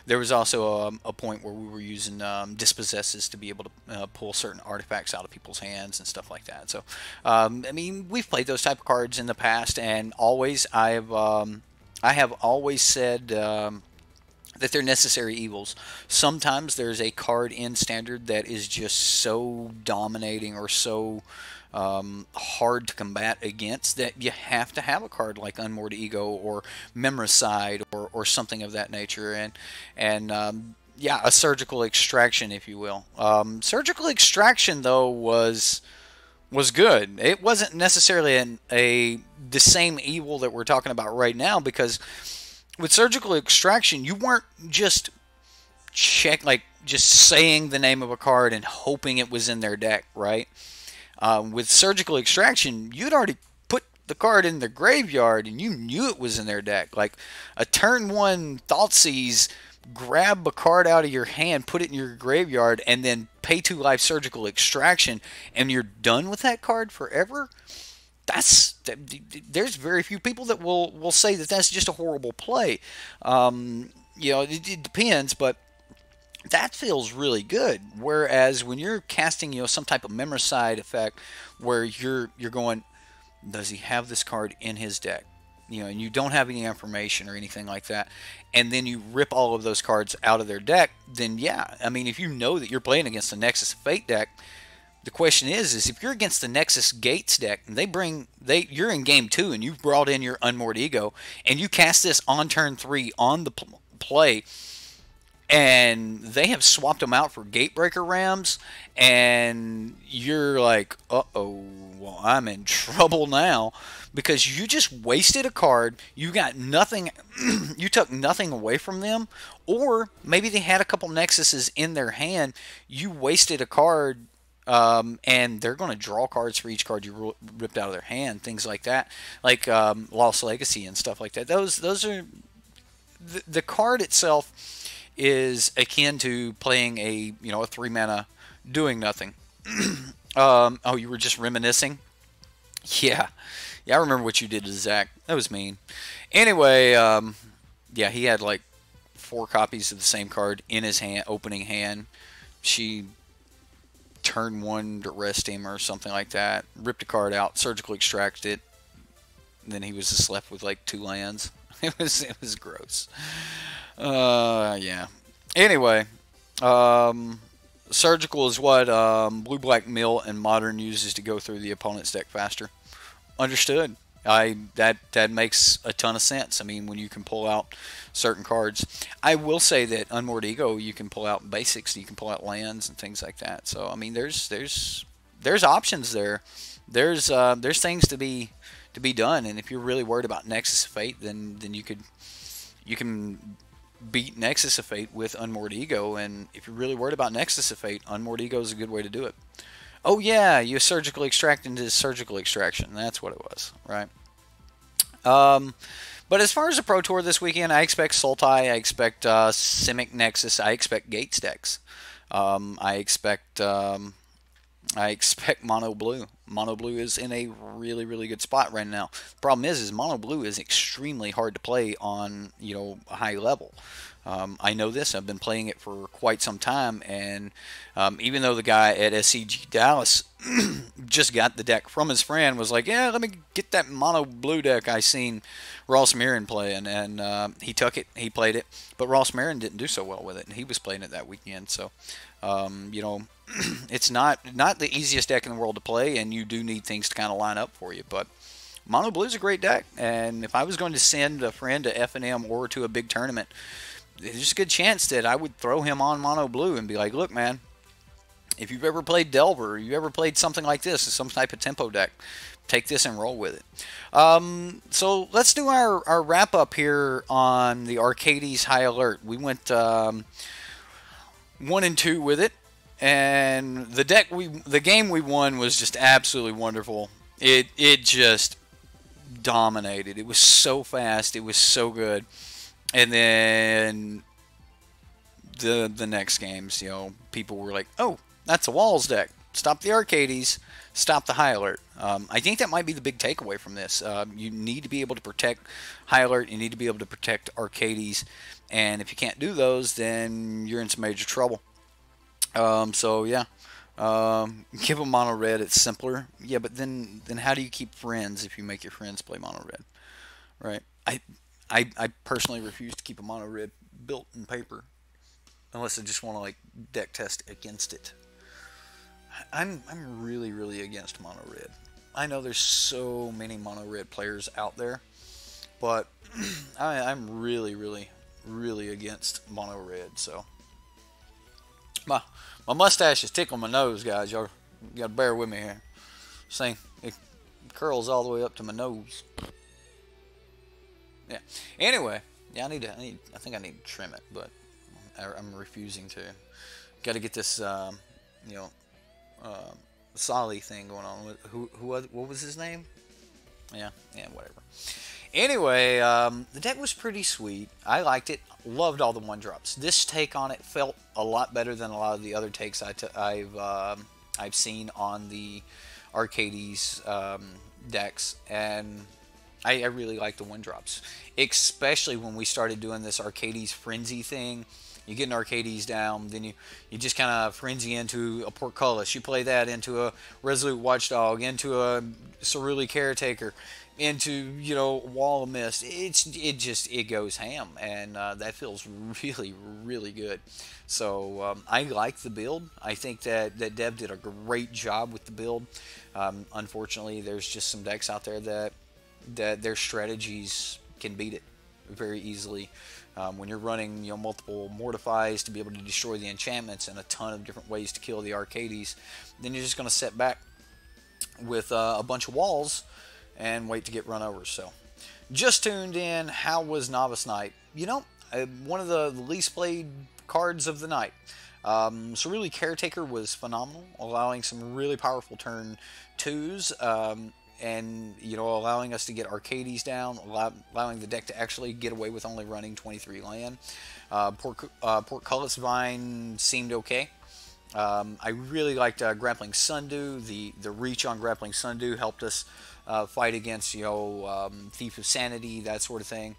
There was also a point where we were using dispossesses to be able to pull certain artifacts out of people's hands and stuff like that. So, I mean, we've played those type of cards in the past, and always I have always said that they're necessary evils. Sometimes there's a card in Standard that is just so dominating or so hard to combat against that you have to have a card like Unmoored Ego or Memoricide or something of that nature, and yeah, a Surgical Extraction, if you will. Surgical Extraction, though, was good. It wasn't necessarily the same evil that we're talking about right now, because with Surgical Extraction, you weren't just just saying the name of a card and hoping it was in their deck, right? With Surgical Extraction, you'd already put the card in the graveyard and you knew it was in their deck. Like a turn 1 Thoughtseize, grab a card out of your hand, put it in your graveyard, and then pay 2 life Surgical Extraction, and you're done with that card forever. There's very few people that will say that that's just a horrible play. You know, it depends, but that feels really good. Whereas when you're casting, you know, some type of Memoricide effect, where you're going, does he have this card in his deck? You know, and you don't have any information or anything like that, and then you rip all of those cards out of their deck, then yeah, I mean, if you know that you're playing against the Nexus of Fate deck, the question is if you're against the Nexus Gates deck and you're in game 2 and you've brought in your Unmoored Ego and you cast this on turn 3 on the play, and they have swapped them out for Gatebreaker Rams, and you're like, uh-oh, well, I'm in trouble now, because you just wasted a card, you got nothing, you took nothing away from them, or maybe they had a couple Nexuses in their hand, you wasted a card, and they're going to draw cards for each card you ripped out of their hand, things like that, like Lost Legacy and stuff like that. Those are, the card itself is akin to playing a 3 mana doing nothing. Oh, you were just reminiscing? Yeah, I remember what you did to Zach. That was mean. Anyway, yeah, he had like 4 copies of the same card in his hand, opening hand. She turn 1 to rest him or something like that. Ripped a card out, Surgical Extracted it. And then he was just left with like 2 lands. It was gross. Yeah. Anyway, Surgical is what Blue Black Mill and Modern uses to go through the opponent's deck faster. Understood. That makes a ton of sense. I mean, when you can pull out certain cards, I will say that Unmoored Ego, you can pull out basics, you can pull out lands and things like that. So I mean, there's options there. There's things to be done, and if you're really worried about Nexus of Fate, then you can beat Nexus of Fate with Unmoored Ego, and if you're really worried about Nexus of Fate, Unmoored Ego is a good way to do it. Oh yeah, you surgical extract into surgical extraction. That's what it was, right? But as far as the Pro Tour this weekend, I expect Sultai, I expect Simic Nexus, I expect Gates decks. I expect Mono Blue. Mono Blue is in a really good spot right now. The problem is Mono Blue is extremely hard to play on a high level. I know this. I've been playing it for quite some time, and even though the guy at SCG Dallas just got the deck from his friend, was like, yeah, let me get that Mono Blue deck I seen Ross Marin playing, and he took it, he played it, but Ross Marin didn't do so well with it, and he was playing it that weekend. So, it's not the easiest deck in the world to play, and you do need things to kind of line up for you, but Mono Blue is a great deck, and if I was going to send a friend to FNM or to a big tournament, there's a good chance that I would throw him on Mono Blue and be like, look, man, if you've ever played Delver, or you ever played something like this, some type of tempo deck, take this and roll with it. So let's do our wrap up here on the Arcades High Alert. We went 1 and 2 with it, and the game we won was just absolutely wonderful. It just dominated. It was so fast. It was so good. And then the next games, people were like, oh, that's a Walls deck. Stop the Arcades. Stop the High Alert. I think that might be the big takeaway from this. You need to be able to protect High Alert. You need to be able to protect Arcades. And if you can't do those, then you're in some major trouble. So, yeah. Give them Mono Red. It's simpler. Yeah, but then how do you keep friends if you make your friends play Mono Red? Right? I personally refuse to keep a Mono Red built in paper unless I just want to like deck test against it. I'm really against Mono Red. I know there's so many Mono Red players out there, but I'm really against Mono Red. So my mustache is tickling my nose, guys. Y'all gotta bear with me here. See, it curls all the way up to my nose. Yeah. Anyway, yeah, I think I need to trim it, but I'm refusing to. Got to get this, Solly thing going on. What was his name? Yeah, whatever. Anyway, the deck was pretty sweet. I liked it. Loved all the 1-drops. This take on it felt a lot better than a lot of the other takes I've seen on the Arcades decks, and I really like the 1-drops, especially when we started doing this Arcades Frenzy thing. You get an Arcades down, then you just kind of frenzy into a Portcullis. You play that into a Resolute Watchdog, into a Cerulli Caretaker, into Wall of Mist. It goes ham, and that feels really good. So I like the build. I think that Dev did a great job with the build. Unfortunately, there's just some decks out there that their strategies can beat it very easily. When you're running multiple Mortifies to be able to destroy the enchantments and a ton of different ways to kill the Arcades, then you're just going to sit back with a bunch of walls and wait to get run over. So, just tuned in. How was Novice Knight? One of the least played cards of the night. Cerulli Caretaker was phenomenal, allowing some really powerful turn 2s. And allowing us to get Arcades down, allowing the deck to actually get away with only running 23 land. Portcullis Vine seemed okay. I really liked Grappling Sundew. The reach on Grappling Sundew helped us fight against Thief of Sanity, that sort of thing.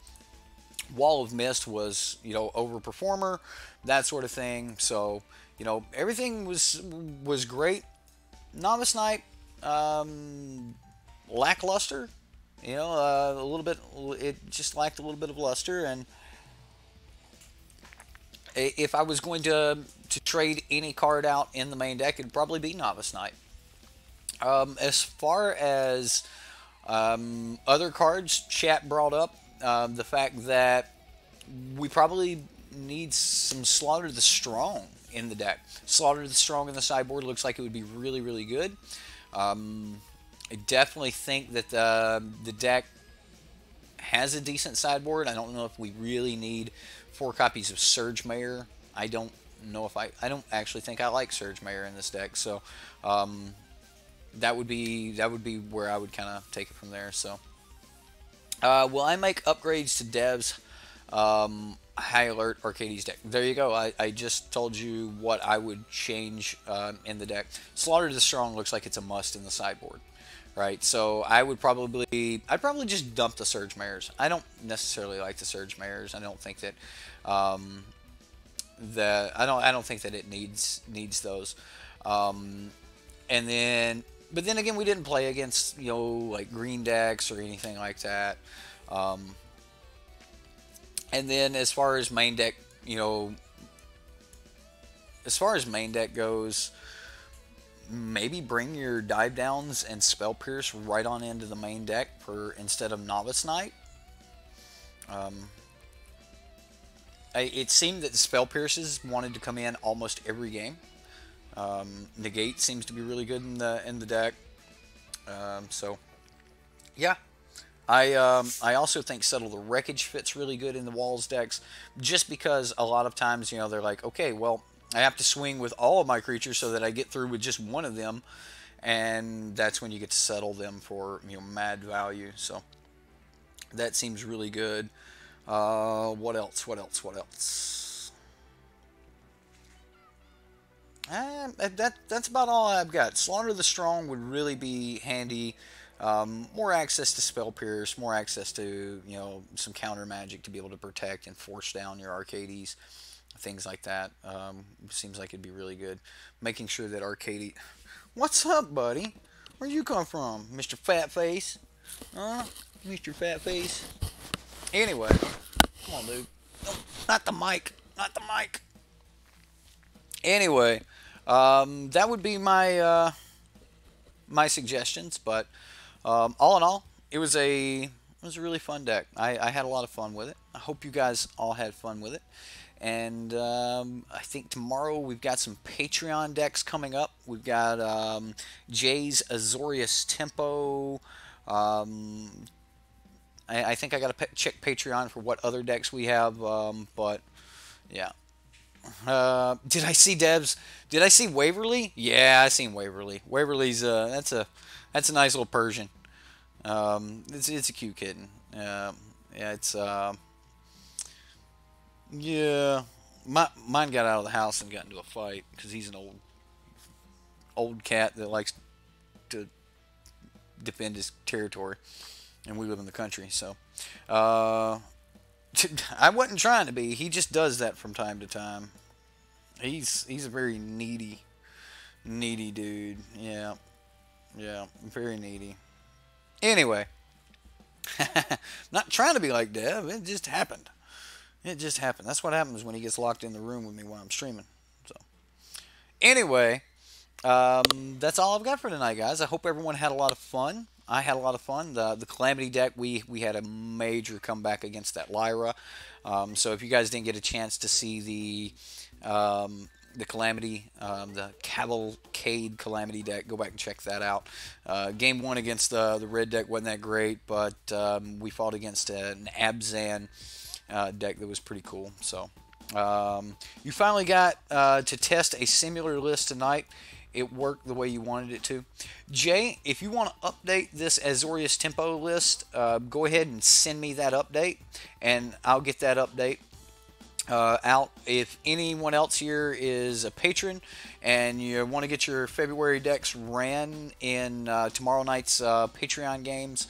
Wall of Mist was overperformer, that sort of thing. So everything was great. Novice Knight. Lackluster, a little bit. It just lacked a little bit of luster, and if I was going to trade any card out in the main deck, it'd probably be Novice Knight. As far as Other cards chat brought up the fact that we probably need some Slaughter the Strong in the deck. Slaughter the Strong in the sideboard looks like it would be really, really good. I definitely think that the deck has a decent sideboard. I don't know if we really need 4 copies of Surge Mayor. I don't know if I don't actually think I like Surge Mayor in this deck. So that would be where I would kind of take it from there. So will I make upgrades to Dev's High Alert Arcades deck? There you go. I just told you what I would change in the deck. Slaughter the Strong looks like it's a must in the sideboard, right? So I'd probably just dump the Surge Mayors. I don't necessarily like the Surge Mayors. I don't think that I don't think that it needs those. And then, but then again, we didn't play against, you know, like green decks or anything like that. And then as far as main deck, you know, as far as main deck goes, maybe bring your Dive Downs and Spell Pierce right on into the main deck for instead of Novice Knight. It seemed that the Spell Pierces wanted to come in almost every game. Negate seems to be really good in the deck. So yeah, I also think Settle the Wreckage fits really good in the Walls decks, just because a lot of times, you know, they're like, okay, well, I have to swing with all of my creatures so that I get through with just one of them, and that's when you get to settle them for, you know, mad value. So that seems really good. What else? What else? What else? That's about all I've got. Slaughter the Strong would really be handy. More access to Spell Pierce, more access to, you know, some counter magic to be able to protect and force down your Arcades, things like that. Seems like it'd be really good. Making sure that Arcade... What's up, buddy? Where you come from, Mr. Fat Face? Huh? Mr. Fat Face? Anyway, come on, dude. No, not the mic. Not the mic. Anyway, that would be my my suggestions. But all in all, it was a really fun deck. I had a lot of fun with it. I hope you guys all had fun with it. And I think tomorrow we've got some Patreon decks coming up. We've got Jay's Azorius Tempo. I think I got to check Patreon for what other decks we have. But yeah. Did I see Debs? Did I see Waverly? Yeah, I seen Waverly. Waverly's that's a nice little Persian. It's a cute kitten. Yeah, it's yeah. Mine got out of the house and got into a fight because he's an old cat that likes to defend his territory, and we live in the country, so I wasn't trying to be. He just does that from time to time. He's a very needy dude. Yeah, very needy. Anyway, not trying to be like Dev. It just happened. It just happened. That's what happens when he gets locked in the room with me while I'm streaming. So, anyway, that's all I've got for tonight, guys. I hope everyone had a lot of fun. I had a lot of fun. The Calamity deck, we had a major comeback against that Lyra. So if you guys didn't get a chance to see the Calamity, the Cavalcade Calamity deck, go back and check that out. Game 1 against the red deck wasn't that great, but we fought against an Abzan deck that was pretty cool. So you finally got to test a similar list tonight. It worked the way you wanted it to. Jay, if you want to update this Azorius Tempo list, go ahead and send me that update, and I'll get that update out. If anyone else here is a patron and you want to get your February decks ran in tomorrow night's Patreon games,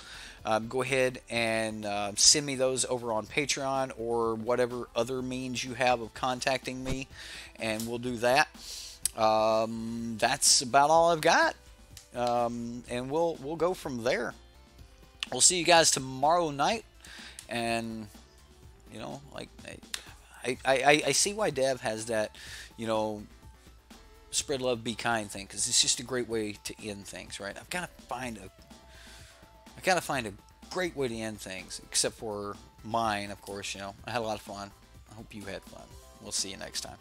go ahead and send me those over on Patreon or whatever other means you have of contacting me, and we'll do that. That's about all I've got, and we'll go from there. We'll see you guys tomorrow night, and you know, like I see why Dev has that, you know, spread love, be kind thing, because it's just a great way to end things, right? I got to find a great way to end things, except for mine, of course. I had a lot of fun. I hope you had fun. We'll see you next time.